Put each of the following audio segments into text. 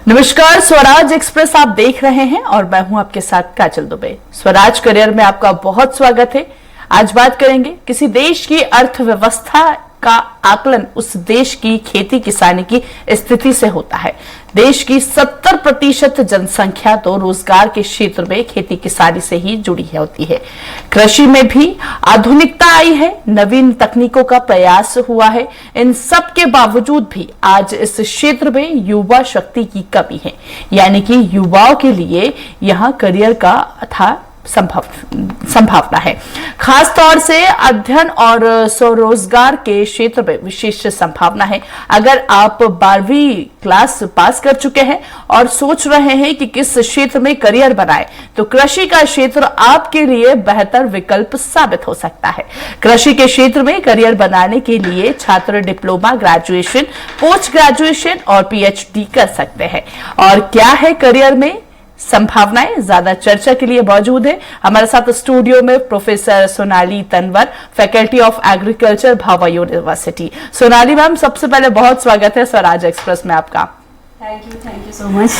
नमस्कार, स्वराज एक्सप्रेस आप देख रहे हैं और मैं हूं आपके साथ काजल दुबे। स्वराज करियर में आपका बहुत स्वागत है। आज बात करेंगे किसी देश की अर्थव्यवस्था का आकलन उस देश की खेती किसानी की स्थिति से होता है। देश की 70% जनसंख्या तो रोजगार के क्षेत्र में खेती किसानी से ही जुड़ी होती है। कृषि में भी आधुनिकता आई है, नवीन तकनीकों का प्रयास हुआ है। इन सब के बावजूद भी आज इस क्षेत्र में युवा शक्ति की कमी है, यानी कि युवाओं के लिए यहाँ करियर का अथाह संभावना है। खास तौर से अध्ययन और स्वरोजगार के क्षेत्र में विशेष संभावना है। अगर आप 12वीं क्लास पास कर चुके हैं और सोच रहे हैं कि किस क्षेत्र में करियर बनाएं, तो कृषि का क्षेत्र आपके लिए बेहतर विकल्प साबित हो सकता है। कृषि के क्षेत्र में करियर बनाने के लिए छात्र डिप्लोमा, ग्रेजुएशन, पोस्ट ग्रेजुएशन और पीएचडी कर सकते हैं। और क्या है करियर में संभावनाएं, ज्यादा चर्चा के लिए मौजूद है हमारे साथ स्टूडियो में professor Sonali Tanwar, faculty of agriculture, Bhabha university. Sonali ma'am, सबसे पहले बहुत स्वागत है स्वराज एक्सप्रेस में आपका। Thank you so much.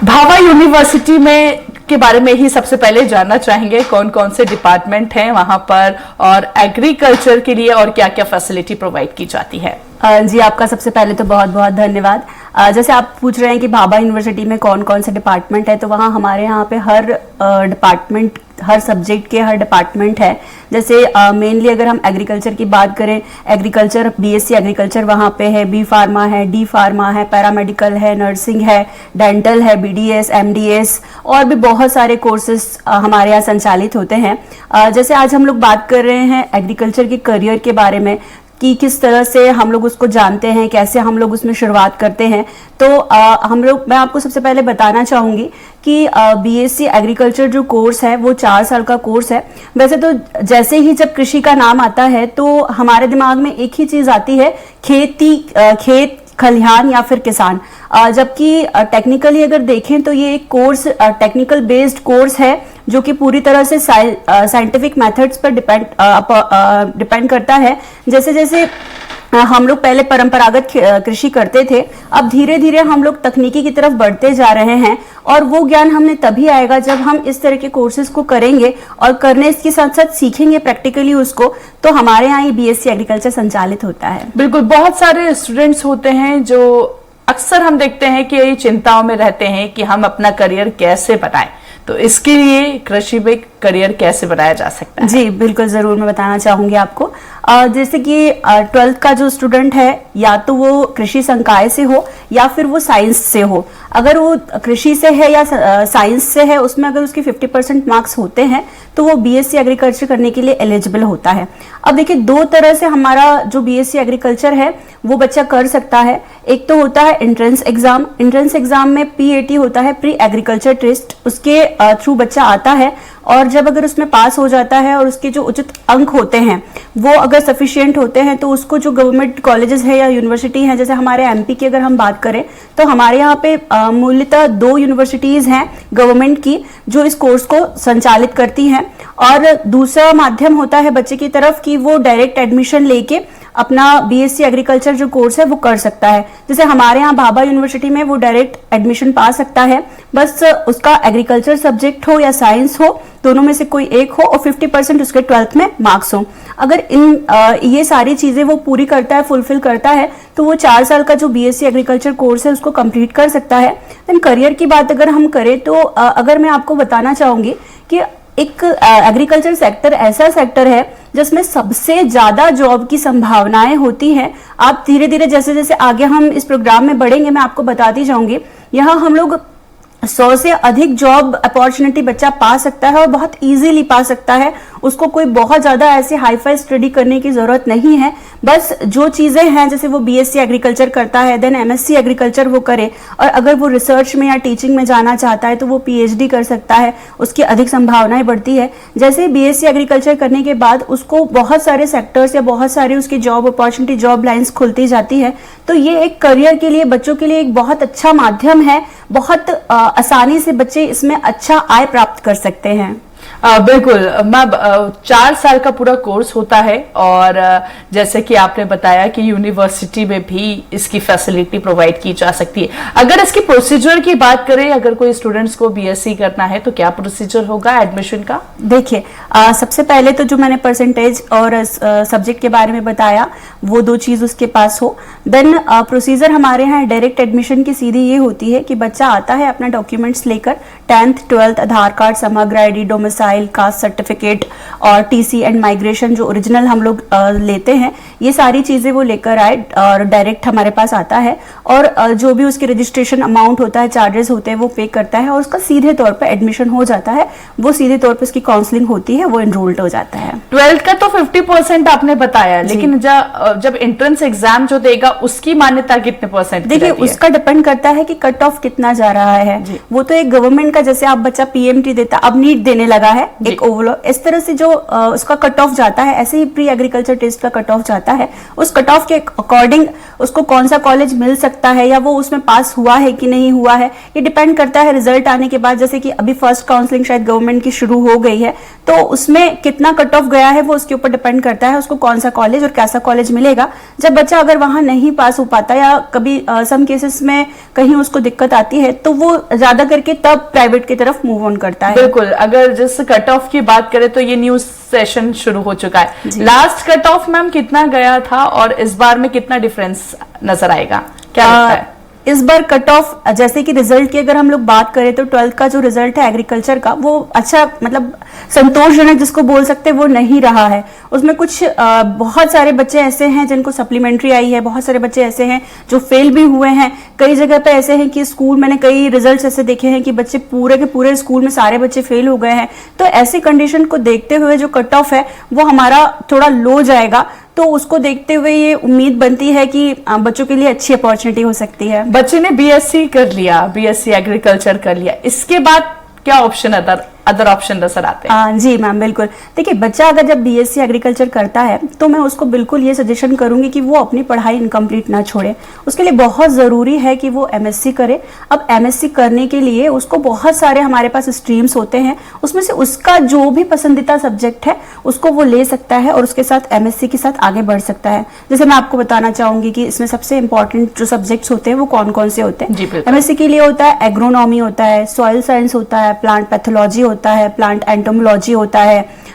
Bhabha university में के बारे में ही सबसे पहले जानना चाहेंगे, कौन कौन से डिपार्टमेंट हैं वहां पर और एग्रीकल्चर के लिए और क्या क्या फैसिलिटी प्रोवाइड की जाती है। जी, आपका सबसे पहले तो बहुत बहुत धन्यवाद। जैसे आप पूछ रहे हैं कि भाभा यूनिवर्सिटी में कौन कौन से डिपार्टमेंट है, तो वहाँ हमारे यहाँ पे हर डिपार्टमेंट, हर सब्जेक्ट के हर डिपार्टमेंट है। जैसे मेनली अगर हम एग्रीकल्चर की बात करें, एग्रीकल्चर बीएससी एग्रीकल्चर वहाँ पे है, बी फार्मा है, डी फार्मा है, पैरामेडिकल है, नर्सिंग है, डेंटल है, बीडीएस, एमडीएस और भी बहुत सारे कोर्सेस हमारे यहाँ संचालित होते हैं। जैसे आज हम लोग बात कर रहे हैं एग्रीकल्चर के करियर के बारे में कि किस तरह से हम लोग उसको जानते हैं, कैसे हम लोग उसमें शुरुआत करते हैं। तो मैं आपको सबसे पहले बताना चाहूंगी कि बीएससी एग्रीकल्चर जो कोर्स है वो 4 साल का कोर्स है। वैसे तो जैसे ही जब कृषि का नाम आता है तो हमारे दिमाग में एक ही चीज आती है, खेत खलिहान या फिर किसान। जबकि टेक्निकली अगर देखें तो ये एक कोर्स टेक्निकल बेस्ड कोर्स है जो कि पूरी तरह से साइंटिफिक मेथड्स पर डिपेंड करता है। जैसे जैसे हम लोग पहले परंपरागत कृषि करते थे, अब धीरे धीरे हम लोग तकनीकी की तरफ बढ़ते जा रहे हैं और वो ज्ञान हमें तभी आएगा जब हम इस तरह के कोर्सेज को करेंगे और करने के साथ साथ सीखेंगे प्रैक्टिकली उसको। तो हमारे यहाँ ये बीएससी एग्रीकल्चर संचालित होता है। बिल्कुल, बहुत सारे स्टूडेंट्स होते हैं जो अक्सर हम देखते हैं कि ये चिंताओं में रहते हैं कि हम अपना करियर कैसे बनाएं, तो इसके लिए कृषि में करियर कैसे बनाया जा सकता है। जी बिल्कुल, जरूर मैं बताना चाहूंगी आपको। जैसे कि 12th का जो स्टूडेंट है, या तो वो कृषि संकाय से हो या फिर वो साइंस से हो। अगर वो कृषि से है या साइंस से है, उसमें अगर उसके 50% मार्क्स होते हैं तो वो बीएससी एग्रीकल्चर करने के लिए एलिजिबल होता है। अब देखिए, 2 तरह से हमारा जो बीएससी एग्रीकल्चर है वो बच्चा कर सकता है। एक तो होता है एंट्रेंस एग्जाम। एंट्रेंस एग्जाम में PAT होता है, प्री एग्रीकल्चर टेस्ट, उसके थ्रू बच्चा आता है और जब अगर उसमें पास हो जाता है और उसके जो उचित अंक होते हैं वो अगर सफिशिएंट होते हैं तो उसको जो गवर्नमेंट कॉलेजेस है या यूनिवर्सिटी है, जैसे हमारे एमपी की अगर हम बात करें तो हमारे यहाँ पे मूलतः 2 यूनिवर्सिटीज हैं गवर्नमेंट की जो इस कोर्स को संचालित करती हैं। और दूसरा माध्यम होता है बच्चे की तरफ कि वो डायरेक्ट एडमिशन लेके अपना बीएससी एग्रीकल्चर जो कोर्स है वो कर सकता है। जैसे हमारे यहाँ भाभा यूनिवर्सिटी में वो डायरेक्ट एडमिशन पा सकता है, बस उसका एग्रीकल्चर सब्जेक्ट हो या साइंस हो, दोनों में से कोई एक हो और 50% उसके 12th में मार्क्स हो। अगर ये सारी चीजें वो पूरी करता है, फुलफिल करता है, तो वो 4 साल का जो बीएससी एग्रीकल्चर कोर्स है उसको कंप्लीट कर सकता है। देन करियर की बात अगर हम करें तो अगर मैं आपको बताना चाहूंगी कि एक एग्रीकल्चर सेक्टर ऐसा सेक्टर है जिसमें सबसे ज्यादा जॉब की संभावनाएं होती हैं। आप धीरे धीरे जैसे जैसे आगे हम इस प्रोग्राम में बढ़ेंगे मैं आपको बताती जाऊंगी। यहाँ हम लोग 100 से अधिक जॉब अपॉर्चुनिटी बच्चा पा सकता है और बहुत इजीली पा सकता है। उसको कोई बहुत ज्यादा ऐसे हाईफाई स्टडी करने की जरूरत नहीं है। बस जो चीजें हैं, जैसे वो बीएससी एग्रीकल्चर करता है, देन एमएससी एग्रीकल्चर वो करे, और अगर वो रिसर्च में या टीचिंग में जाना चाहता है तो वो पीएचडी कर सकता है, उसकी अधिक संभावनाएं बढ़ती है। जैसे बीएससी एग्रीकल्चर करने के बाद उसको बहुत सारे सेक्टर्स या बहुत सारे उसकी जॉब अपॉर्चुनिटी, जॉब लाइन्स खुलती जाती है। तो ये एक करियर के लिए, बच्चों के लिए एक बहुत अच्छा माध्यम है। बहुत आसानी से बच्चे इसमें अच्छा आय प्राप्त कर सकते हैं। बिल्कुल मैम, 4 साल का पूरा कोर्स होता है और जैसे कि आपने बताया कि यूनिवर्सिटी में भी इसकी फैसिलिटी प्रोवाइड की जा सकती है। अगर इसकी प्रोसीजर की बात करें, अगर कोई स्टूडेंट्स को बीएससी करना है तो क्या प्रोसीजर होगा एडमिशन का? देखिए, सबसे पहले तो जो मैंने परसेंटेज और सब्जेक्ट के बारे में बताया, वो 2 चीज उसके पास हो। देन प्रोसीजर हमारे यहाँ डायरेक्ट एडमिशन की सीधी ये होती है कि बच्चा आता है अपना डॉक्यूमेंट्स लेकर, 10th 12th आधार कार्ड, समग्र आईडी, डोमिसाइल, कास्ट सर्टिफिकेट और टीसी एंड माइग्रेशन जो ओरिजिनल हम लोग लेते हैं, ये सारी चीजें वो लेकर आए और डायरेक्ट हमारे पास आता है और जो भी उसकी रजिस्ट्रेशन अमाउंट होता है, चार्जेस होते हैं, वो पे करता है और उसका सीधे तौर पर एडमिशन हो जाता है। वो सीधे तौर पर उसकी काउंसलिंग होती है, वो एनरोल्ड हो जाता है। 12th का तो 50% आपने बताया, लेकिन जब एंट्रेंस एग्जाम जो देगा उसकी मान्यता कितने परसेंट? देखिए, उसका डिपेंड करता है कि कट ऑफ कितना जा रहा है। वो तो एक गवर्नमेंट का, जैसे आप बच्चा पीएमटी देता, अब नीट देने लगा है एक ओवरऑल, इस तरह से जो उसका कट ऑफ जाता है, ऐसे ही प्री एग्रीकल्चर टेस्ट का कट ऑफ जाता है। उस कट ऑफ के अकॉर्डिंग उसको कौन सा कॉलेज मिल सकता है या वो उसमें पास हुआ है कि नहीं हुआ है, ये डिपेंड करता है रिजल्ट आने के बाद। जैसे कि अभी फर्स्ट काउंसलिंग शायद गवर्नमेंट की शुरू हो गई है, तो उसमें कितना कट ऑफ गया है वो उसके ऊपर डिपेंड करता है, उसको कौन सा कॉलेज और कैसा कॉलेज मिलेगा। जब बच्चा अगर वहां नहीं पास हो पाता या कभी सम केसेस में कहीं उसको दिक्कत आती है, तो वो ज्यादा करके तब प्राइवेट की तरफ मूव ऑन करता है। बिल्कुल, अगर जिस कट ऑफ की बात करें तो ये न्यू सेशन शुरू हो चुका है। लास्ट कट ऑफ मैम कितना गया था और इस बार में कितना डिफरेंस नजर आएगा, क्या लगता है? इस बार कट ऑफ, जैसे कि रिजल्ट की अगर हम लोग बात करें तो 12th का जो रिजल्ट है एग्रीकल्चर का, वो अच्छा, मतलब संतोषजनक जिसको बोल सकते हैं वो नहीं रहा है। उसमें कुछ बहुत सारे बच्चे ऐसे हैं जिनको सप्लीमेंट्री आई है, बहुत सारे बच्चे ऐसे हैं जो फेल भी हुए हैं। कई जगह पे ऐसे हैं कि स्कूल, मैंने कई रिजल्ट्स ऐसे देखे हैं कि बच्चे पूरे के पूरे स्कूल में सारे बच्चे फेल हो गए हैं। तो ऐसी कंडीशन को देखते हुए जो कट ऑफ है वो हमारा थोड़ा लो जाएगा, तो उसको देखते हुए ये उम्मीद बनती है कि बच्चों के लिए अच्छी अपॉर्चुनिटी हो सकती है। बच्चे ने बीएससी कर लिया, बीएससी एग्रीकल्चर कर लिया, इसके बाद क्या ऑप्शन अदर ऑप्शन नजर आते हैं? जी मैम, बिल्कुल। देखिए, बच्चा अगर जब बीएससी एग्रीकल्चर करता है तो मैं उसको बिल्कुल ये सजेशन करूंगी कि वो अपनी पढ़ाई इनकम्प्लीट ना छोड़े। उसके लिए बहुत जरूरी है कि वो एमएससी करे। अब एमएससी करने के लिए उसको बहुत सारे हमारे पास स्ट्रीम्स होते हैं, उसमें से उसका जो भी पसंदीदा सब्जेक्ट है उसको वो ले सकता है और उसके साथ एमएससी के साथ आगे बढ़ सकता है। जैसे मैं आपको बताना चाहूंगी कि इसमें सबसे इंपॉर्टेंट जो सब्जेक्ट्स होते हैं वो कौन कौन से होते हैं। एमएससी के लिए होता है एग्रोनॉमी, होता है सॉइल साइंस, होता है प्लांट पैथोलॉजी, होता है प्लांट एंटोमोलॉजी, होता है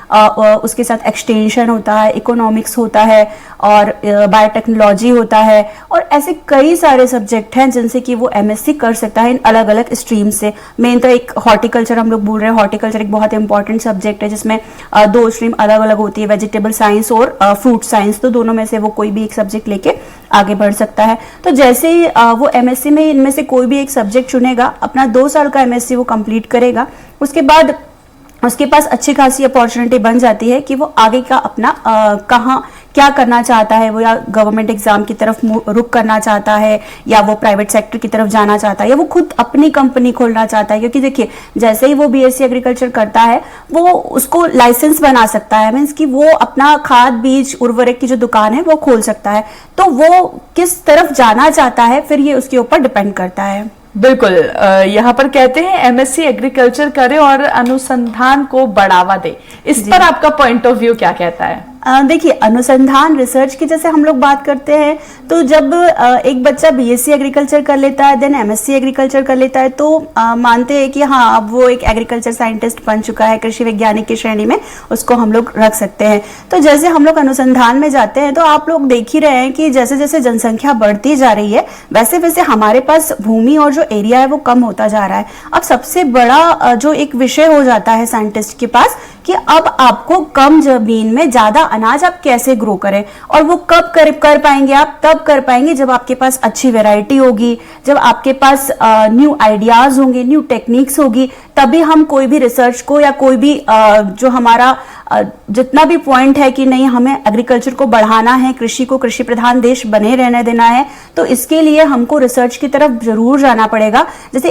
उसके साथ एक्सटेंशन होता है, इकोनॉमिक्स होता है और बायोटेक्नोलॉजी होता है, और ऐसे कई सारे सब्जेक्ट हैं जिनसे कि वो एमएससी कर सकता है इन अलग अलग स्ट्रीम से। मेन तो एक हॉर्टिकल्चर हम लोग बोल रहे हैं, हॉर्टिकल्चर एक बहुत इंपॉर्टेंट सब्जेक्ट है जिसमें 2 स्ट्रीम अलग अलग होती है, वेजिटेबल साइंस और फ्रूट साइंस। तो दोनों में से वो कोई भी एक सब्जेक्ट लेके आगे बढ़ सकता है। तो जैसे ही वो एमएससी में इनमें से कोई भी एक सब्जेक्ट चुनेगा, अपना 2 साल का एमएससी वो कंप्लीट करेगा, उसके बाद उसके पास अच्छी खासी अपॉर्चुनिटी बन जाती है कि वो आगे का अपना कहाँ क्या करना चाहता है। वो या गवर्नमेंट एग्जाम की तरफ रुख करना चाहता है, या वो प्राइवेट सेक्टर की तरफ जाना चाहता है, या वो खुद अपनी कंपनी खोलना चाहता है। क्योंकि देखिए, जैसे ही वो बीएससी एग्रीकल्चर करता है वो उसको लाइसेंस बना सकता है, मीन्स कि वो अपना खाद बीज उर्वरक की जो दुकान है वो खोल सकता है। तो वो किस तरफ जाना चाहता है फिर ये उसके ऊपर डिपेंड करता है। बिल्कुल, यहाँ पर कहते हैं एमएससी एग्रीकल्चर करे और अनुसंधान को बढ़ावा दे, इस पर आपका पॉइंट ऑफ व्यू क्या कहता है? देखिए, अनुसंधान रिसर्च की जैसे हम लोग बात करते हैं, तो जब एक बच्चा बीएससी एग्रीकल्चर कर लेता है, देन एमएससी एग्रीकल्चर कर लेता है, तो मानते हैं कि हाँ, अब वो एक एग्रीकल्चर साइंटिस्ट बन चुका है, कृषि वैज्ञानिक की श्रेणी में उसको हम लोग रख सकते हैं। तो जैसे हम लोग अनुसंधान में जाते हैं तो आप लोग देख ही रहे हैं कि जैसे जैसे जनसंख्या बढ़ती जा रही है वैसे वैसे हमारे पास भूमि और जो एरिया है वो कम होता जा रहा है। अब सबसे बड़ा जो एक विषय हो जाता है साइंटिस्ट के पास कि अब आपको कम जमीन में ज्यादा अनाज आप कैसे ग्रो करें, और वो कब कर पाएंगे आप? तब कर पाएंगे जब आपके पास अच्छी वैरायटी होगी, जब आपके पास न्यू आइडियाज होंगे, न्यू टेक्निक्स होगी, तभी हम कोई भी रिसर्च को या कोई भी जो हमारा जितना भी पॉइंट है कि नहीं हमें एग्रीकल्चर को बढ़ाना है, कृषि को कृषि प्रधान देश बने रहने देना है, तो इसके लिए हमको रिसर्च की तरफ जरूर जाना पड़ेगा। जैसे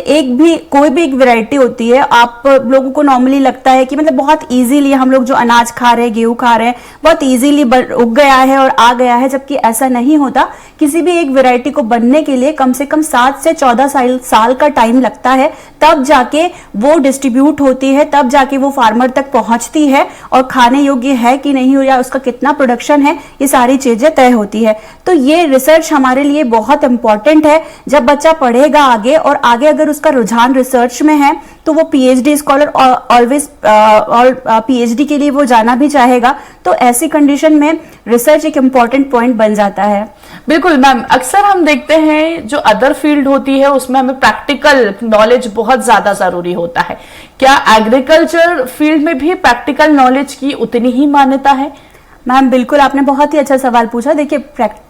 कोई भी एक वैरायटी होती है, आप लोगों को नॉर्मली लगता है कि मतलब बहुत इजीली हम लोग जो अनाज खा रहे हैं, गेहूं खा रहे हैं, बहुत इजीली उग गया है और आ गया है, जबकि ऐसा नहीं होता। किसी भी एक वैरायटी को बनने के लिए कम से कम 7 से 14 साल का टाइम लगता है, तब जाके वो डिस्ट्रीब्यूट होती है, तब जाके वो फार्मर तक पहुंचती है और खाने योग्य है कि नहीं हो या उसका कितना प्रोडक्शन है, ये सारी चीजें तय होती है। तो ये रिसर्च हमारे लिए बहुत इंपॉर्टेंट है। जब बच्चा पढ़ेगा आगे और आगे अगर उसका रुझान रिसर्च में है तो वो पीएचडी स्कॉलर ऑलवेज और पीएचडी के लिए वो जाना भी चाहेगा। तो ऐसी कंडीशन में रिसर्च एक इम्पॉर्टेंट पॉइंट बन जाता है। बिल्कुल मैम, अक्सर हम देखते हैं जो अदर फील्ड होती है उसमें हमें प्रैक्टिकल नॉलेज बहुत ज्यादा जरूरी होता है। क्या एग्रीकल्चर फील्ड में भी प्रैक्टिकल नॉलेज की उतनी ही मान्यता है? मैम बिल्कुल, आपने बहुत ही अच्छा सवाल पूछा। देखिए,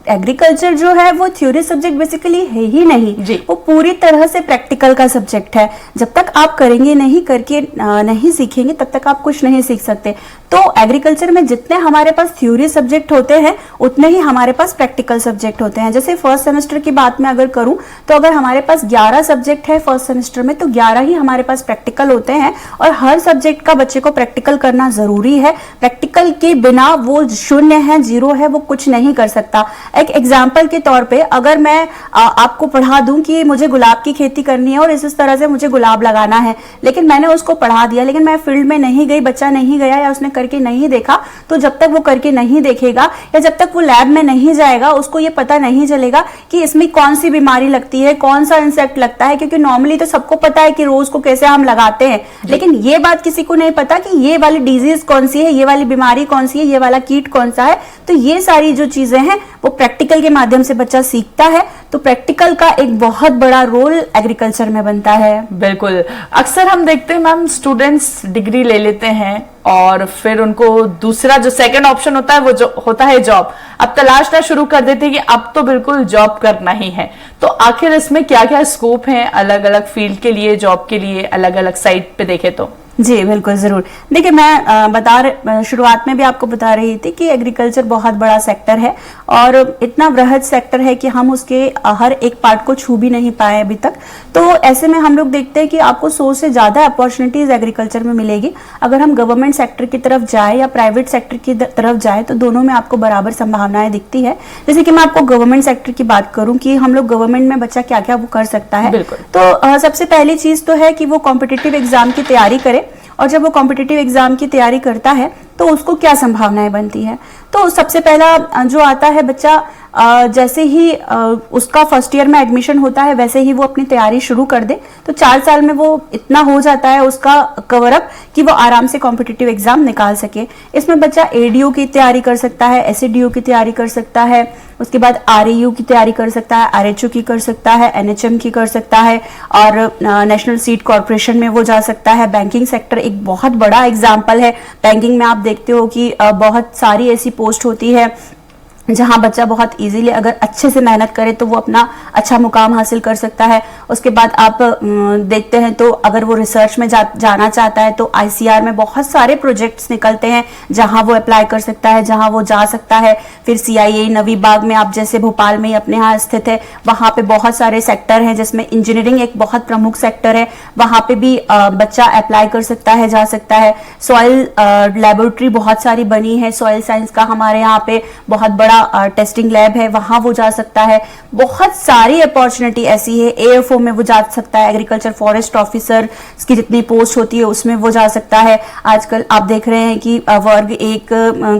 एग्रीकल्चर जो है वो थ्योरी सब्जेक्ट बेसिकली है ही नहीं जी। वो पूरी तरह से प्रैक्टिकल का सब्जेक्ट है। जब तक आप करेंगे नहीं, करके नहीं सीखेंगे, तब तक आप कुछ नहीं सीख सकते। तो एग्रीकल्चर में जितने हमारे पास थ्योरी सब्जेक्ट होते हैं उतने ही हमारे पास प्रैक्टिकल सब्जेक्ट होते हैं। जैसे फर्स्ट सेमेस्टर की बात मैं अगर करूं तो अगर हमारे पास 11 सब्जेक्ट है फर्स्ट सेमेस्टर में, तो 11 ही हमारे पास प्रैक्टिकल होते हैं और हर सब्जेक्ट का बच्चे को प्रैक्टिकल करना जरूरी है। प्रैक्टिकल के बिना वो शून्य है, जीरो है, वो कुछ नहीं कर सकता। एक एग्जाम्पल के तौर पे अगर मैं आपको पढ़ा दूं कि मुझे गुलाब की खेती करनी है और इस तरह से मुझे गुलाब लगाना है, लेकिन मैंने उसको पढ़ा दिया, लेकिन मैं फील्ड में नहीं गई, बच्चा नहीं गया या उसने करके नहीं देखा, तो जब तक वो करके नहीं देखेगा या जब तक वो लैब में नहीं जाएगा उसको ये पता नहीं चलेगा कि इसमें कौन सी बीमारी लगती है, कौन सा इंसेक्ट लगता है। क्योंकि नॉर्मली तो सबको पता है कि रोज को कैसे हम लगाते हैं, लेकिन ये बात किसी को नहीं पता कि ये वाली डिजीज कौन सी है, ये वाली बीमारी कौन सी है, ये वाला कीट कौन सा है। तो ये सारी जो चीजें हैं वो प्रैक्टिकल के माध्यम से बच्चा सीखता है। तो प्रैक्टिकल का एक बहुत बड़ा रोल एग्रीकल्चर में बनता है। बिल्कुल, अक्सर हम देखते हैं मैम स्टूडेंट्स डिग्री ले लेते हैं और फिर उनको दूसरा जो सेकंड ऑप्शन होता है वो जो होता है जॉब, अब तलाशना शुरू कर देते हैं कि अब तो बिल्कुल जॉब करना ही है। तो आखिर इसमें क्या क्या स्कोप है अलग अलग फील्ड के लिए, जॉब के लिए, अलग अलग साइट पे देखे तो? जी बिल्कुल, जरूर। देखिए, मैं शुरुआत में भी आपको बता रही थी कि एग्रीकल्चर बहुत बड़ा सेक्टर है और इतना बृहद सेक्टर है कि हम उसके हर एक पार्ट को छू भी नहीं पाए अभी तक। तो ऐसे में हम लोग देखते हैं कि आपको 100 से ज्यादा अपॉर्चुनिटीज एग्रीकल्चर में मिलेगी। अगर हम गवर्नमेंट सेक्टर की तरफ जाए या प्राइवेट सेक्टर की तरफ जाए तो दोनों में आपको बराबर संभावनाएं दिखती है। जैसे कि मैं आपको गवर्नमेंट सेक्टर की बात करूं कि हम लोग गवर्नमेंट में बच्चा क्या क्या वो कर सकता है, तो सबसे पहली चीज तो है कि वो कॉम्पिटिटिव एग्जाम की तैयारी करे। और जब वो कॉम्पिटिटिव एग्जाम की तैयारी करता है तो उसको क्या संभावनाएं बनती है, तो सबसे पहला जो आता है बच्चा जैसे ही उसका फर्स्ट ईयर में एडमिशन होता है वैसे ही वो अपनी तैयारी शुरू कर दे तो 4 साल में वो इतना हो जाता है उसका कवर अप कि वो आराम से कॉम्पिटिटिव एग्जाम निकाल सके। इसमें बच्चा एडीओ की तैयारी कर सकता है, एसडीओ की तैयारी कर सकता है, उसके बाद आरईयू की तैयारी कर सकता है, आरएचओ की कर सकता है, एनएचएम की कर सकता है और नेशनल सीड कॉर्पोरेशन में वो जा सकता है। बैंकिंग सेक्टर एक बहुत बड़ा एग्जाम्पल है। बैंकिंग में आप देखते हो कि बहुत सारी ऐसी पोस्ट होती है जहां बच्चा बहुत इजीली अगर अच्छे से मेहनत करे तो वो अपना अच्छा मुकाम हासिल कर सकता है। उसके बाद आप देखते हैं तो अगर वो रिसर्च में जाना चाहता है तो आईसीआर में बहुत सारे प्रोजेक्ट्स निकलते हैं जहां वो अप्लाई कर सकता है, जहां वो जा सकता है। फिर सीआईए नवी बाग में आप जैसे भोपाल में अपने यहाँ स्थित है, वहां पे बहुत सारे सेक्टर हैं जिसमें इंजीनियरिंग एक बहुत प्रमुख सेक्टर है, वहां पे भी बच्चा अप्लाई कर सकता है, जा सकता है। सॉइल लेबोरेटरी बहुत सारी बनी है, सॉइल साइंस का हमारे यहाँ पे बहुत बड़ा टेस्टिंग लैब है, वहां वो जा सकता है। बहुत सारी अपॉर्चुनिटी ऐसी है। एएफओ में वो जा सकता है, एग्रीकल्चर फॉरेस्ट ऑफिसर की जितनी पोस्ट होती है उसमें वो जा सकता है। आजकल आप देख रहे हैं कि वर्ग 1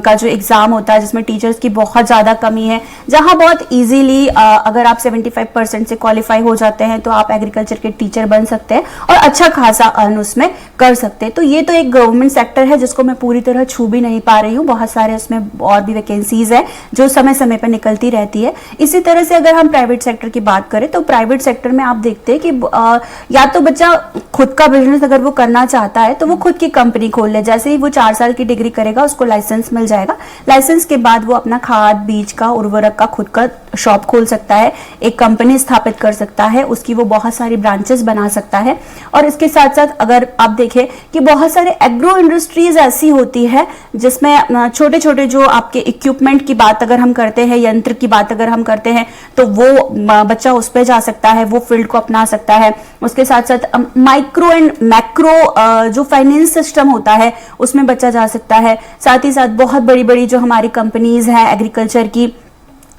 का जो एग्जाम होता है जिसमें टीचर्स की बहुत ज्यादा कमी है, जहां बहुत इजीली अगर आप 75% से क्वालिफाई हो जाते हैं तो आप एग्रीकल्चर के टीचर बन सकते हैं और अच्छा खासा अर्न उसमें कर सकते हैं। तो ये तो एक गवर्नमेंट सेक्टर है जिसको मैं पूरी तरह छू भी नहीं पा रही हूँ। बहुत सारे उसमें और भी वैकेंसीज है जो समय समय पर निकलती रहती है। इसी तरह से अगर हम प्राइवेट सेक्टर की बात करें तो प्राइवेट सेक्टर में आप देखते हैं कि या तो बच्चा खुद का बिजनेस अगर वो करना चाहता है तो वो खुद की कंपनी खोल ले। जैसे ही वो 4 साल की डिग्री करेगा उसको लाइसेंस मिल जाएगा। लाइसेंस के बाद वो अपना खाद बीज का उर्वरक का खुद का शॉप खोल सकता है, एक कंपनी स्थापित कर सकता है, उसकी वो बहुत सारी ब्रांचेस बना सकता है। और इसके साथ साथ अगर आप देखें कि बहुत सारे एग्रो इंडस्ट्रीज ऐसी होती है जिसमें छोटे छोटे जो आपके इक्विपमेंट की बात अगर हम करते हैं, यंत्र की बात अगर हम करते हैं, तो वो बच्चा उस पर जा सकता है, वो फील्ड को अपना सकता है। उसके साथ साथ माइक्रो एंड मैक्रो जो फाइनेंस सिस्टम होता है उसमें बच्चा जा सकता है। साथ ही साथ बहुत बड़ी बड़ी जो हमारी कंपनीज हैं एग्रीकल्चर की,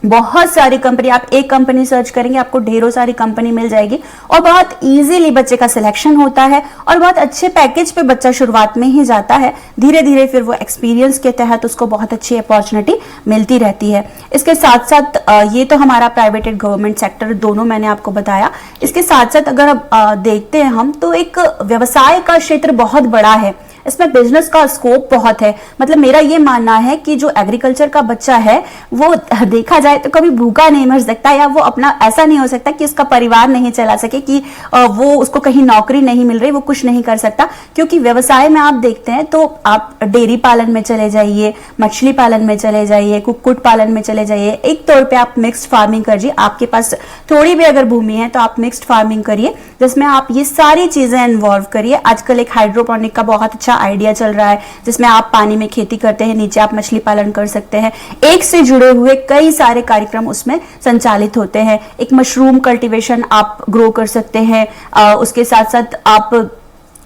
बहुत सारी कंपनी, आप एक कंपनी सर्च करेंगे आपको ढेरों सारी कंपनी मिल जाएगी और बहुत इजीली बच्चे का सिलेक्शन होता है और बहुत अच्छे पैकेज पे बच्चा शुरुआत में ही जाता है। धीरे धीरे फिर वो एक्सपीरियंस के तहत उसको बहुत अच्छी अपॉर्चुनिटी मिलती रहती है। इसके साथ साथ ये तो हमारा प्राइवेट एंड गवर्नमेंट सेक्टर दोनों मैंने आपको बताया। इसके साथ साथ अगर देखते हैं हम तो एक व्यवसाय का क्षेत्र बहुत बड़ा है, इसमें बिजनेस का स्कोप बहुत है। मतलब मेरा ये मानना है कि जो एग्रीकल्चर का बच्चा है वो देखा जाए तो कभी भूखा नहीं मर सकता, या वो अपना ऐसा नहीं हो सकता कि उसका परिवार नहीं चला सके, कि वो उसको कहीं नौकरी नहीं मिल रही, वो कुछ नहीं कर सकता। क्योंकि व्यवसाय में आप देखते हैं तो आप डेयरी पालन में चले जाइए, मछली पालन में चले जाइए, कुक्कुट पालन में चले जाइए, एक तौर पे आप मिक्स्ड फार्मिंग करिए। आपके पास थोड़ी भी अगर भूमि है तो आप मिक्स्ड फार्मिंग करिए जिसमें आप ये सारी चीजें इन्वॉल्व करिए। आजकल एक हाइड्रोपोनिक का बहुत अच्छा आइडिया चल रहा है जिसमें आप पानी में खेती करते हैं, नीचे आप मछली पालन कर सकते हैं। एक से जुड़े हुए कई सारे कार्यक्रम उसमें संचालित होते हैं। एक मशरूम कल्टीवेशन आप ग्रो कर सकते हैं। उसके साथ साथ आप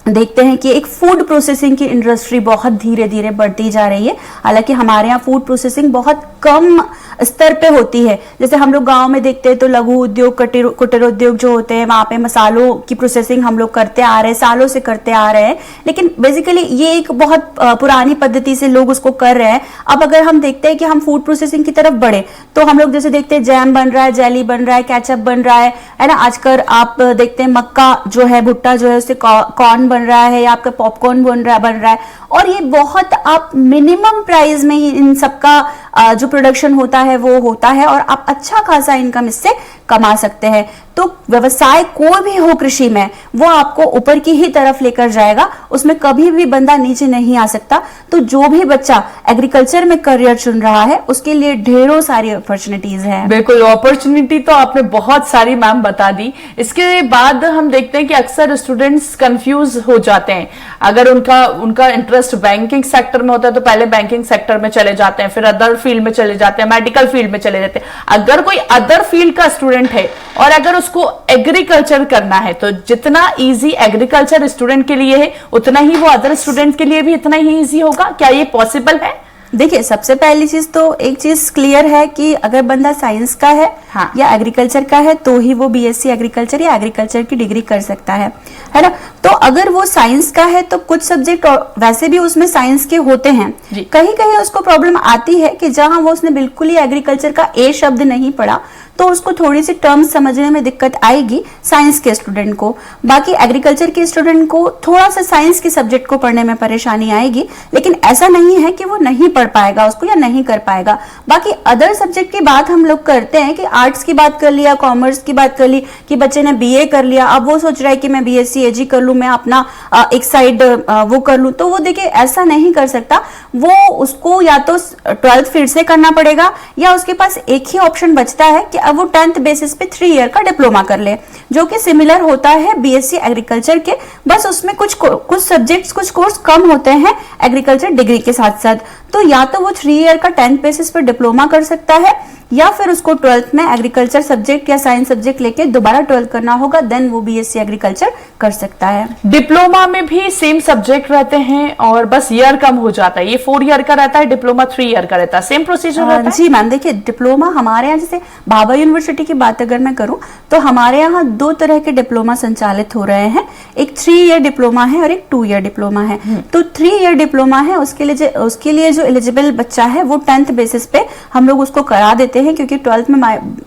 देखते हैं कि एक फूड प्रोसेसिंग की इंडस्ट्री बहुत धीरे धीरे बढ़ती जा रही है। हालांकि हमारे यहाँ फूड प्रोसेसिंग बहुत कम स्तर पे होती है। जैसे हम लोग गांव में देखते हैं तो लघु उद्योग, कुटीर उद्योग जो होते हैं वहां पे मसालों की प्रोसेसिंग हम लोग करते आ रहे हैं, सालों से करते आ रहे हैं। लेकिन बेसिकली ये एक बहुत पुरानी पद्धति से लोग उसको कर रहे हैं। अब अगर हम देखते हैं कि हम फूड प्रोसेसिंग की तरफ बढ़े तो हम लोग जैसे देखते हैं जैम बन रहा है, जेली बन रहा है, केचप बन रहा है ना। आजकल आप देखते हैं मक्का जो है, भुट्टा जो है, उससे कॉर्न बन रहा है या आपका पॉपकॉर्न बन रहा है। और ये बहुत आप मिनिमम प्राइस में ही इन सबका जो प्रोडक्शन होता है वो होता है और आप अच्छा खासा इनकम इससे कमा सकते हैं। तो व्यवसाय कोई भी हो कृषि में, वो आपको ऊपर की ही तरफ लेकर जाएगा, उसमें कभी भी बंदा नीचे नहीं आ सकता। तो जो भी बच्चा एग्रीकल्चर में करियर चुन रहा है उसके लिए ढेरों सारी अपॉर्चुनिटीज हैं। बिल्कुल, अपॉर्चुनिटी तो आपने बहुत सारी मैम बता दी। इसके बाद हम देखते हैं कि अक्सर स्टूडेंट्स कंफ्यूज हो जाते हैं। अगर उनका इंटरेस्ट बैंकिंग सेक्टर में होता है तो पहले बैंकिंग सेक्टर में चले जाते हैं, फिर अदर फील्ड में चले जाते हैं, मेडिकल फील्ड में चले जाते हैं। अगर कोई अदर फील्ड का स्टूडेंट है और अगर उसको एग्रीकल्चर करना है तो जितना इजी एग्रीकल्चर स्टूडेंट के लिए है उतना ही वो अदर स्टूडेंट के लिए भी इतना ही इजी होगा। क्या ये पॉसिबल है? देखिए, सबसे पहली चीज तो एक चीज क्लियर है कि अगर बंदा साइंस का है हाँ। या एग्रीकल्चर का है तो ही वो बीएससी एग्रीकल्चर या एग्रीकल्चर की डिग्री कर सकता है ना। तो अगर वो साइंस का है तो कुछ सब्जेक्ट वैसे भी उसमें साइंस के होते हैं। कहीं कहीं उसको प्रॉब्लम आती है कि जहां वो उसने बिल्कुल ही एग्रीकल्चर का ए शब्द नहीं पढ़ा तो उसको थोड़ी सी टर्म्स समझने में दिक्कत आएगी साइंस के स्टूडेंट को। बाकी एग्रीकल्चर के स्टूडेंट को थोड़ा सा साइंस के सब्जेक्ट को पढ़ने में परेशानी आएगी, लेकिन ऐसा नहीं है कि वो नहीं पढ़ पाएगा उसको या नहीं कर पाएगा। बाकी अदर सब्जेक्ट की बात हम लोग करते हैं कि आर्ट्स की बात कर लिया, कॉमर्स की बात कर ली कि बच्चे ने बीए कर लिया, अब वो सोच रहा है कि मैं बीएससी एजी कर लूं, मैं अपना एक साइड वो कर लूं। तो वो देखिए ऐसा नहीं कर सकता। वो उसको या तो 12th फिर से करना पड़ेगा या उसके पास एक ही ऑप्शन बचता है कि अब वो 10th बेसिस पे 3 ईयर का डिप्लोमा कर ले, जो कि सिमिलर होता है बीएससी एग्रीकल्चर के। बस उसमें कुछ सब्जेक्ट्स, कुछ कोर्स कम होते हैं एग्रीकल्चर डिग्री के साथ साथ। तो या तो वो 3 ईयर का 10th बेसिस पे डिप्लोमा कर सकता है या फिर उसको 12th में एग्रीकल्चर सब्जेक्ट या साइंस सब्जेक्ट लेके दोबारा 12th करना होगा, देन वो बीएससी एग्रीकल्चर कर सकता है। डिप्लोमा में भी सेम सब्जेक्ट रहते हैं और बस ईयर कम हो जाता है। ये 4 ईयर का रहता है, डिप्लोमा 3 ईयर का रहता है, सेम प्रोसीजर रहता है। जी मैम, देखिए डिप्लोमा हमारे यहाँ, जैसे भाभा यूनिवर्सिटी की बात अगर मैं करूँ तो हमारे यहाँ 2 तरह के डिप्लोमा संचालित हो रहे हैं। एक 3 ईयर डिप्लोमा है और एक 2 ईयर डिप्लोमा है। तो 3 ईयर डिप्लोमा है उसके लिए जो एलिजिबल बच्चा है वो 10th बेसिस पे हम लोग उसको करा देते हैं, क्योंकि 12th में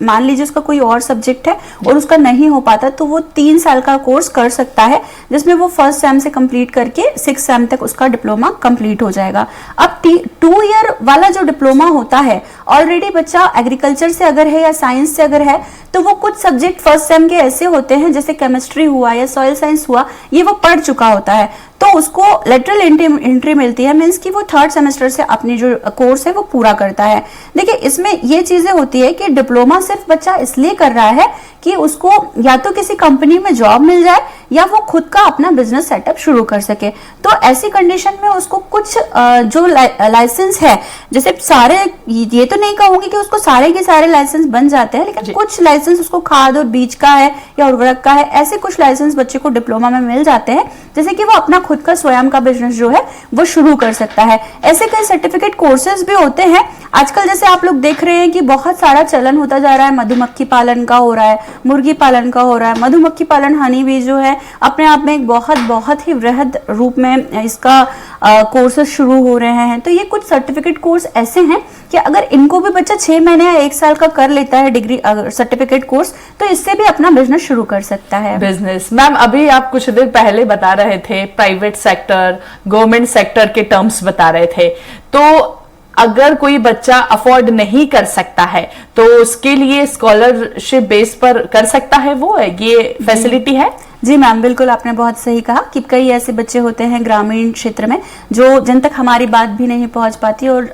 मान लीजिए उसका कोई और सब्जेक्ट है और उसका नहीं हो पाता तो वो 3 साल का कोर्स कर सकता है, जिसमें वो 1st सेम से कंप्लीट करके 6th सेम तक उसका डिप्लोमा कंप्लीट हो जाएगा। अब 2 ईयर वाला जो डिप्लोमा होता है, ऑलरेडी बच्चा एग्रीकल्चर से अगर है या साइंस से अगर है तो वो कुछ सब्जेक्ट 1st सेम के ऐसे होते हैं जैसे केमिस्ट्री हुआ या सॉइल साइंस हुआ, ये वो पढ़ चुका होता है। तो उसको लेटरल एंट्री मिलती है, मीन्स कि वो 3rd सेमेस्टर से अपनी जो कोर्स है वो पूरा करता है। देखिए इसमें ये चीजें होती है कि डिप्लोमा सिर्फ बच्चा इसलिए कर रहा है कि उसको या तो किसी कंपनी में जॉब मिल जाए या वो खुद का अपना बिजनेस सेटअप शुरू कर सके। तो ऐसी कंडीशन में उसको कुछ जो लाइसेंस है, जैसे सारे, ये तो नहीं कहूंगी कि उसको सारे के सारे लाइसेंस बन जाते हैं, लेकिन कुछ लाइसेंस उसको खाद और बीज का है या उर्वरक का है, ऐसे कुछ लाइसेंस बच्चे को डिप्लोमा में मिल जाते हैं, जैसे कि वो अपना खुद का स्वयं का बिजनेस जो है वो शुरू कर सकता है। ऐसे कई सर्टिफिकेट कोर्सेज भी होते हैं आजकल, जैसे आप लोग देख रहे हैं कि बहुत सारा चलन होता जा रहा है, मधुमक्खी पालन का हो रहा है, मुर्गी पालन का हो रहा है। मधुमक्खी पालन हनी बी जो है अपने आप में एक बहुत ही वृहद रूप में इसका कोर्सेज शुरू हो रहे हैं। तो ये कुछ सर्टिफिकेट कोर्स ऐसे हैं कि अगर इनको भी बच्चा 6 महीने या 1 साल का कर लेता है डिग्री सर्टिफिकेट कोर्स, तो इससे भी अपना बिजनेस शुरू कर सकता है। बिजनेस, मैम अभी आप कुछ देर पहले बता रहे थे प्राइवेट सेक्टर, गवर्नमेंट सेक्टर के टर्म्स बता रहे थे, तो अगर कोई बच्चा अफोर्ड नहीं कर सकता है तो उसके लिए स्कॉलरशिप बेस पर कर सकता है, वो है ये फैसिलिटी है? जी मैम, बिल्कुल आपने बहुत सही कहा कि कई ऐसे बच्चे होते हैं ग्रामीण क्षेत्र में जो जिन तक हमारी बात भी नहीं पहुंच पाती, और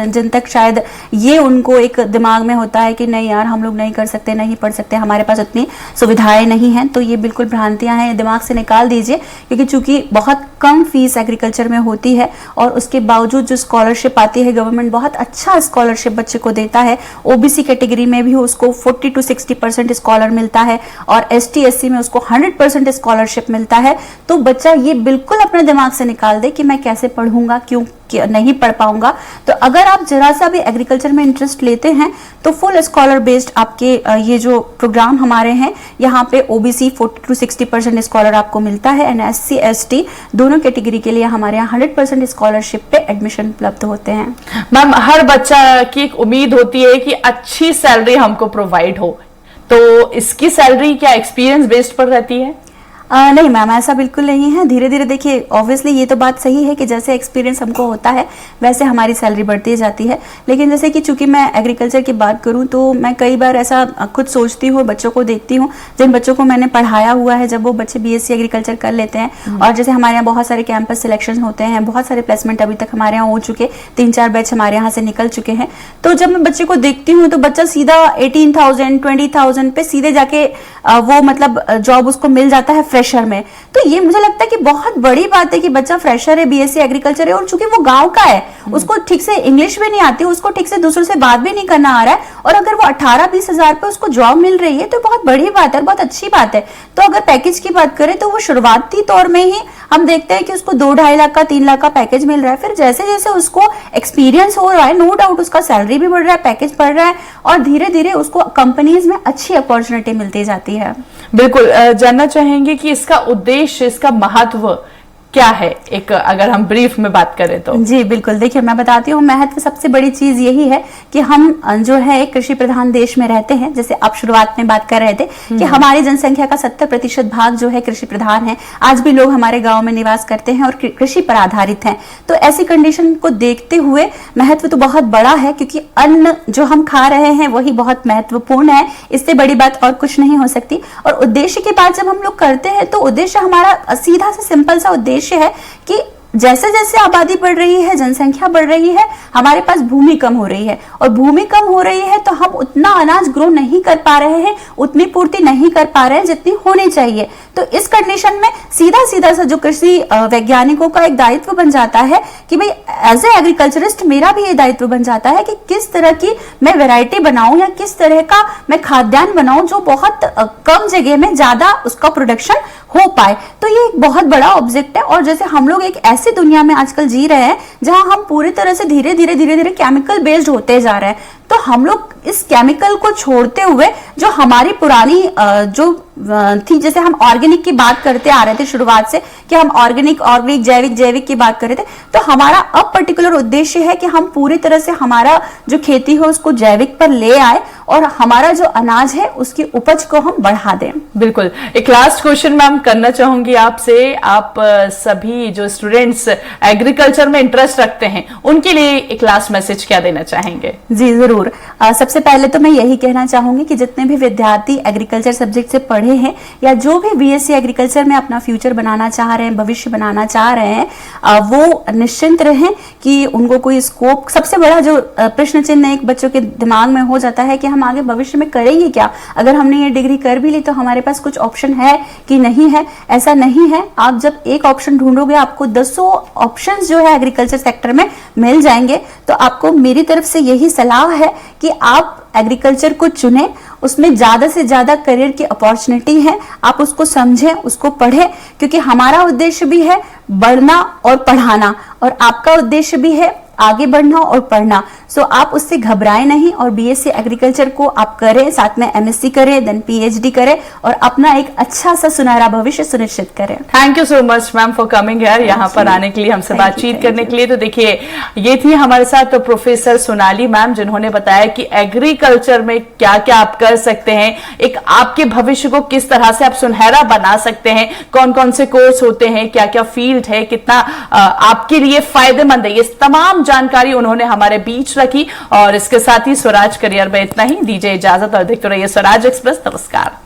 जिन तक शायद ये उनको एक दिमाग में होता है कि नहीं यार हम लोग नहीं कर सकते, नहीं पढ़ सकते, हमारे पास उतनी सुविधाएं नहीं हैं। तो ये बिल्कुल भ्रांतियां हैं, दिमाग से निकाल दीजिए, क्योंकि चूंकि बहुत कम फीस एग्रीकल्चर में होती है और उसके बावजूद जो स्कॉलरशिप आती है, गवर्नमेंट बहुत अच्छा स्कॉलरशिप बच्चे को देता है। ओबीसी कैटेगरी में भी उसको 40 to 60% स्कॉलर मिलता है और ST SC में उसको 100% स्कॉलरशिप मिलता है। तो बच्चा ये बिल्कुल अपने दिमाग से निकाल दे कि मैं कैसे पढ़ूंगा, क्यों नहीं पढ़ पाऊंगा। तो अगर आप जरा सा भी एग्रीकल्चर में इंटरेस्ट लेते हैं तो फुल स्कॉलर बेस्ड आपके ये जो प्रोग्राम हमारे हैं, यहाँ पे ओबीसी 40 to 60% स्कॉलर आपको मिलता है, एंड SC ST दोनों कैटेगरी के लिए हमारे यहाँ 100% स्कॉलरशिप पे एडमिशन उपलब्ध होते हैं। मैम हर बच्चा की एक उम्मीद होती है कि अच्छी सैलरी हमको प्रोवाइड हो, तो इसकी सैलरी क्या एक्सपीरियंस बेस्ड पर रहती है? नहीं मैम, ऐसा बिल्कुल नहीं है। धीरे धीरे देखिए, ऑब्वियसली ये तो बात सही है कि जैसे एक्सपीरियंस हमको होता है वैसे हमारी सैलरी बढ़ती जाती है। लेकिन जैसे कि चूंकि मैं एग्रीकल्चर की बात करूं तो मैं कई बार ऐसा खुद सोचती हूँ, बच्चों को देखती हूँ, जिन बच्चों को मैंने पढ़ाया हुआ है, जब वो बच्चे BSc एग्रीकल्चर कर लेते हैं, और जैसे हमारे यहाँ बहुत सारे कैंपस सिलेक्शन होते हैं, बहुत सारे प्लेसमेंट अभी तक हमारे यहाँ हो चुके, 3-4 बैच हमारे यहाँ से निकल चुके हैं। तो जब मैं बच्चे को देखती हूँ तो बच्चा सीधा 18,000 20,000 पे सीधे जाके वो मतलब जॉब उसको मिल जाता है फ्रेशर में। तो ये मुझे लगता है कि बहुत बड़ी बात है कि बच्चा फ्रेशर है, BSc एग्रीकल्चर है, और चूंकि वो गांव का है, उसको ठीक से इंग्लिश भी नहीं आती, उसको ठीक से दूसरों से बात भी नहीं करना आ रहा है, और अगर वो 18-20 हजार पे उसको जॉब मिल रही है तो बहुत बड़ी बात है, बहुत अच्छी बात है। तो अगर पैकेज की बात करें तो वो शुरुआती तौर में ही हम देखते हैं कि उसको 2-2.5 लाख का 3 लाख का पैकेज मिल रहा है। फिर जैसे जैसे उसको एक्सपीरियंस हो रहा है, नो डाउट उसका सैलरी भी बढ़ रहा है, पैकेज बढ़ रहा है, और धीरे धीरे उसको कंपनीज में अच्छी अपॉर्चुनिटी मिलती जाती है। बिल्कुल, जानना चाहेंगे कि इसका उद्देश्य, इसका महत्व क्या है, एक अगर हम ब्रीफ में बात करें तो? जी बिल्कुल, देखिए मैं बताती हूँ, महत्व सबसे बड़ी चीज यही है कि हम जो है एक कृषि प्रधान देश में रहते हैं। जैसे आप शुरुआत में बात कर रहे थे कि हमारी जनसंख्या का 70% भाग जो है कृषि प्रधान है। आज भी लोग हमारे गांव में निवास करते हैं और कृषि पर आधारित हैं। तो ऐसी कंडीशन को देखते हुए महत्व तो बहुत बड़ा है, क्योंकि अन्न जो हम खा रहे हैं वही बहुत महत्वपूर्ण है। इससे बड़ी बात और कुछ नहीं हो सकती। और उद्देश्य की बात जब हम लोग करते हैं तो उद्देश्य हमारा सीधा सा सिंपल सा उद्देश्य है कि जैसे जैसे आबादी बढ़ रही है, जनसंख्या बढ़ रही है, हमारे पास भूमि कम हो रही है, और भूमि कम हो रही है तो हम उतना अनाज ग्रो नहीं कर पा रहे हैं, उतनी पूर्ति नहीं कर पा रहे हैं जितनी होनी चाहिए। तो इस कंडीशन में सीधा सीधा सा जो कृषि वैज्ञानिकों का एक दायित्व बन जाता है कि भाई एज ए एग्रीकल्चरिस्ट मेरा भी ये दायित्व बन जाता है कि किस तरह की मैं वैरायटी बनाऊं या किस तरह का मैं खाद्यान्न बनाऊं जो बहुत कम जगह में ज्यादा उसका प्रोडक्शन हो पाए। तो ये एक बहुत बड़ा ऑब्जेक्ट है। और जैसे हम लोग एक ऐसी दुनिया में आजकल जी रहे हैं जहां हम पूरी तरह से धीरे धीरे केमिकल बेस्ड होते जा रहे हैं, तो हम लोग इस केमिकल को छोड़ते हुए जो हमारी पुरानी जो थी, जैसे हम ऑर्गेनिक की बात करते आ रहे थे शुरुआत से कि हम ऑर्गेनिक जैविक की बात कर रहे थे, तो हमारा अब पर्टिकुलर उद्देश्य है कि हम पूरी तरह से हमारा जो खेती है उसको जैविक पर ले आए और हमारा जो अनाज है उसकी उपज को हम बढ़ा दें। बिल्कुल। एक लास्ट क्वेश्चन मैम करना चाहूंगी आपसे, आप सभी जो स्टूडेंट्स एग्रीकल्चर में इंटरेस्ट रखते हैं उनके लिए एक लास्ट मैसेज क्या देना चाहेंगे? जी जरूर। सबसे पहले तो मैं यही कहना चाहूंगी कि जितने भी विद्यार्थी एग्रीकल्चर सब्जेक्ट से पढ़े हैं या जो भी बीएससी एग्रीकल्चर में अपना फ्यूचर बनाना चाह रहे हैं, भविष्य बनाना चाह रहे हैं, वो निश्चिंत रहें कि उनको कोई स्कोप, सबसे बड़ा जो प्रश्न चिन्ह एक बच्चों के दिमाग में हो जाता है कि हम आगे भविष्य में करेंगे क्या, अगर हमने ये डिग्री कर भी ली तो हमारे पास कुछ ऑप्शन है कि नहीं है। ऐसा नहीं है, आप जब एक ऑप्शन ढूंढोगे आपको 10 ऑप्शंस जो है एग्रीकल्चर सेक्टर में मिल जाएंगे। तो आपको मेरी तरफ से यही सलाह है कि आप एग्रीकल्चर को चुनें, उसमें ज्यादा से ज्यादा करियर की अपॉर्चुनिटी है, आप उसको समझें, उसको पढ़ें, क्योंकि हमारा उद्देश्य भी है बढ़ना और पढ़ाना और आपका उद्देश्य भी है आगे बढ़ना और पढ़ना। सो आप उससे घबराएं नहीं और बीएससी एग्रीकल्चर को आप करें, साथ में एमएससी करें, देन पीएचडी करें और अपना एक अच्छा सा सुनहरा भविष्य सुनिश्चित करें। Thank you so much ma'am for coming here, यहाँ पर आने के लिए, हमसे बातचीत करने के लिए। तो देखिए, ये थी हमारे साथ तो प्रोफेसर सोनाली मैम, जिन्होंने बताया कि एग्रीकल्चर में क्या क्या आप कर सकते हैं, एक आपके भविष्य को किस तरह से आप सुनहरा बना सकते हैं, कौन कौन से कोर्स होते हैं, क्या क्या फील्ड है, कितना आपके लिए फायदेमंद है, ये तमाम जानकारी उन्होंने हमारे बीच रखी। और इसके साथ ही स्वराज करियर में इतना ही। दीजिए इजाजत और देखते रहिए स्वराज एक्सप्रेस। नमस्कार।